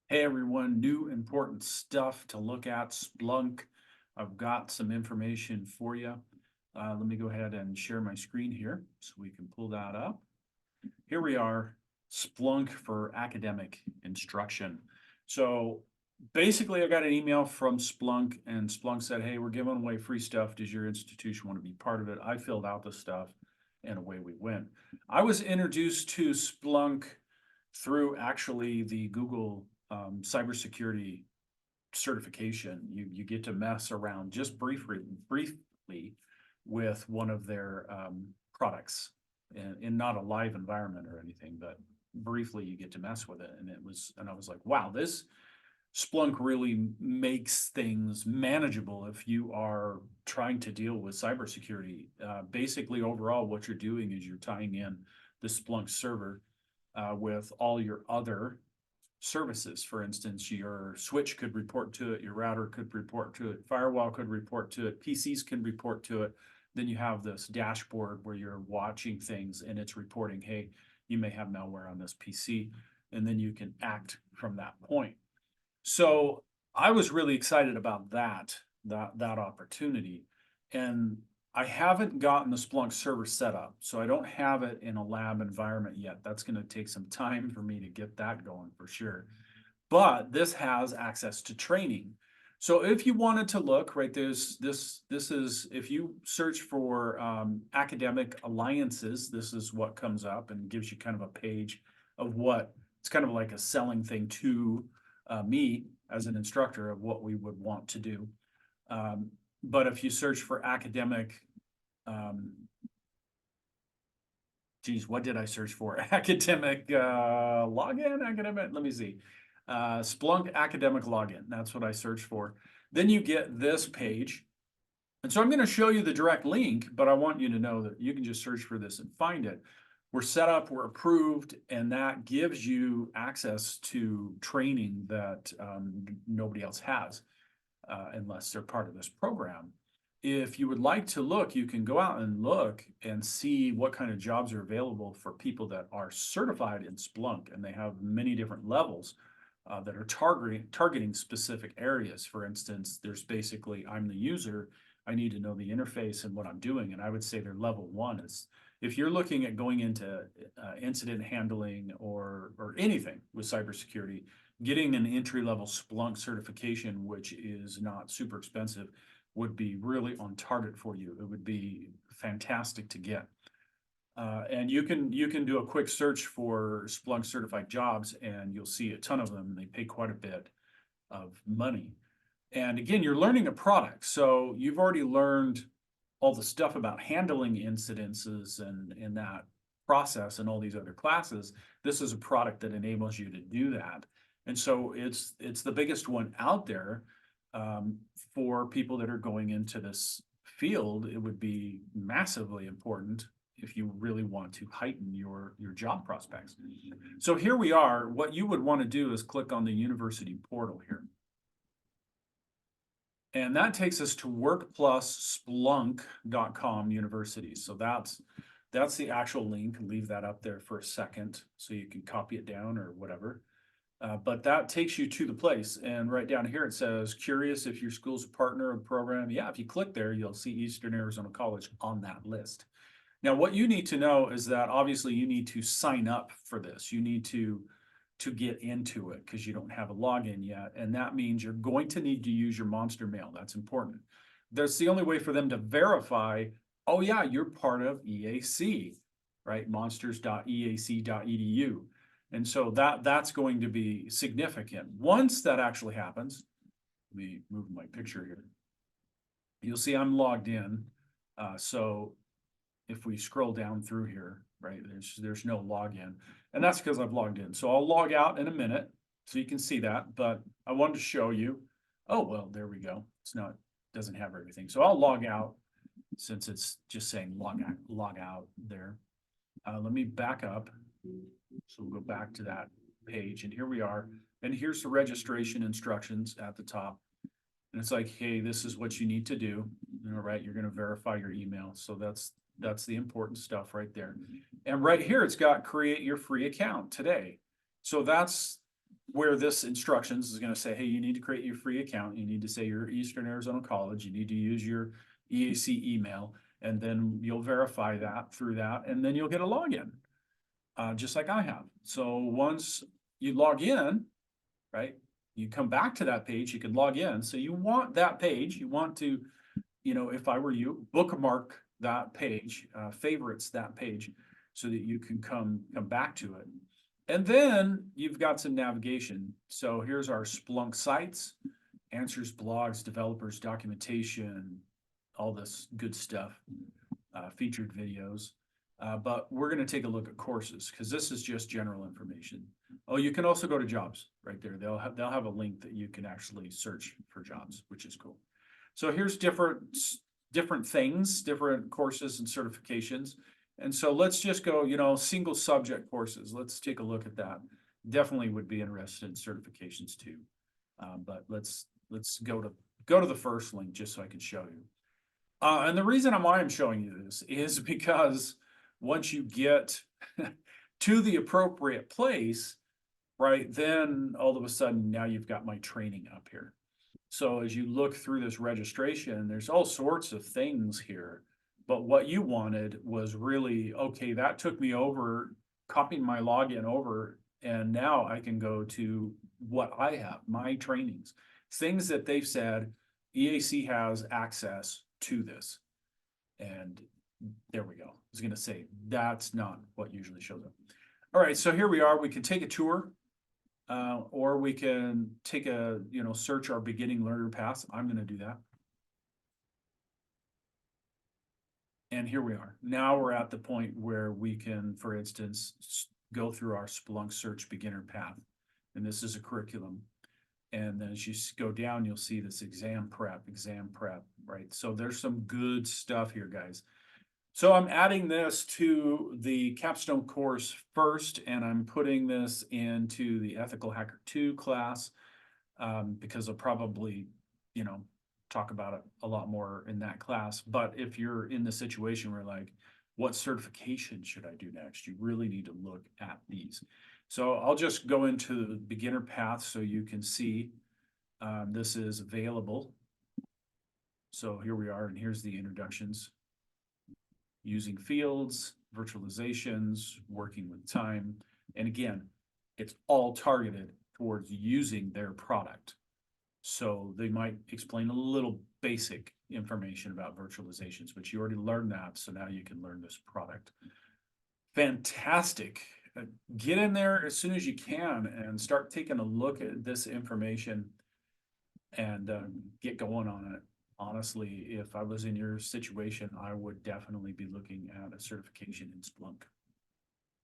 Hey everyone, new important stuff to look at, Splunk. I've got some information for you. Let me go ahead and share my screen here so we can pull that up. Here we are, Splunk for academic instruction. So basically I got an email from Splunk and Splunk said, hey, we're giving away free stuff. Does your institution want to be part of it? I filled out the stuff and away we went. I was introduced to Splunk through actually the Google cybersecurity certification. You get to mess around just briefly with one of their products in not a live environment or anything, but briefly you get to mess with it. And I was like, wow, this Splunk really makes things manageable if you are trying to deal with cybersecurity. Basically, overall, what you're doing is you're tying in the Splunk server with all your other services. For instance, your switch could report to it, your router could report to it, firewall could report to it, PCs can report to it. Then you have this dashboard where you're watching things and it's reporting, hey, you may have malware on this PC, and then you can act from that point. So I was really excited about that opportunity. And I haven't gotten the Splunk server set up, so I don't have it in a lab environment yet. That's going to take some time for me to get that going for sure. But this has access to training. So if you wanted to look, right, this is, if you search for academic alliances, this is what comes up and gives you kind of a page of what, it's kind of like a selling thing to me as an instructor of what we would want to do. But if you search for academic, geez, what did I search for? Academic login, academic, let me see. Splunk academic login, that's what I searched for. Then you get this page. And so I'm going to show you the direct link, but I want you to know that you can just search for this and find it. We're set up, we're approved, and that gives you access to training that nobody else has unless they're part of this program. If you would like to look, you can go out and look and see what kind of jobs are available for people that are certified in Splunk, and they have many different levels that are targeting specific areas. For instance, there's basically, I'm the user, I need to know the interface and what I'm doing, and I would say their level one is, if you're looking at going into incident handling or anything with cybersecurity, getting an entry-level Splunk certification, which is not super expensive, would be really on target for you. It would be fantastic to get. And you can do a quick search for Splunk certified jobs and you'll see a ton of them. They pay quite a bit of money. And again, you're learning a product. So you've already learned all the stuff about handling incidences and that process and all these other classes. This is a product that enables you to do that. And so it's the biggest one out there for people that are going into this field. It would be massively important if you really want to heighten your job prospects. So here we are. What you would want to do is click on the university portal here. And that takes us to workplussplunk.com university. So that's the actual link. Leave that up there for a second so you can copy it down or whatever. But that takes you to the place. And right down here it says, curious if your school's a partner of the program. Yeah, if you click there, you'll see Eastern Arizona College on that list. Now, what you need to know is that obviously you need to sign up for this. You need to get into it because you don't have a login yet. And that means you're going to need to use your Monster Mail. That's important. That's the only way for them to verify, oh yeah, you're part of EAC, right? monsters.eac.edu. And so that's going to be significant. Once that actually happens, let me move my picture here. You'll see I'm logged in. So if we scroll down through here, right, there's no login. And that's because I've logged in. So I'll log out in a minute so you can see that. But I wanted to show you. Oh, well, there we go. It's not, doesn't have everything. So I'll log out since it's just saying log out there. Let me back up. So we'll go back to that page. And here we are. And here's the registration instructions at the top. And it's like, hey, this is what you need to do. All right, you're going to verify your email. So that's the important stuff right there. And right here, it's got create your free account today. So that's where this instructions is going to say, hey, you need to create your free account. You need to say you're Eastern Arizona College. You need to use your EAC email, and then you'll verify that through that, and then you'll get a login, just like I have. So once you log in, right, you come back to that page, you can log in. So you want that page, you want to, if I were you, bookmark that page, favorites that page, so that you can come back to it. And then you've got some navigation. So here's our Splunk sites, answers, blogs, developers, documentation, all this good stuff, featured videos. But we're going to take a look at courses, because this is just general information. Oh, you can also go to jobs right there. They'll have a link that you can actually search for jobs, which is cool. So here's different things, different courses and certifications. And so let's just go, single subject courses. Let's take a look at that. Definitely would be interested in certifications too. But let's go to the first link just so I can show you. And the reason why I'm showing you this is because once you get to the appropriate place, right, then all of a sudden now you've got my training up here. So as you look through this registration, there's all sorts of things here. But what you wanted was really, okay, that took me over, copying my login over, and now I can go to what I have, my trainings, things that they've said EAC has access to this. And there we go. I was going to say, that's not what usually shows up. All right, so here we are. We can take a tour, or we can take search our beginning learner paths. I'm going to do that. And here we are. Now we're at the point where we can, for instance, go through our Splunk search beginner path. And this is a curriculum. And then as you go down, you'll see this exam prep, right? So there's some good stuff here, guys. So I'm adding this to the capstone course first, and I'm putting this into the Ethical Hacker 2 class, because I'll probably, talk about it a lot more in that class. But if you're in the situation where like, what certification should I do next? You really need to look at these. So I'll just go into the beginner path so you can see this is available. So here we are, and here's the introductions. Using fields, virtualizations, working with time. And again, it's all targeted towards using their product. So they might explain a little basic information about virtualizations, but you already learned that. So now you can learn this product. Fantastic. Get in there as soon as you can and start taking a look at this information and get going on it. Honestly, if I was in your situation, I would definitely be looking at a certification in Splunk.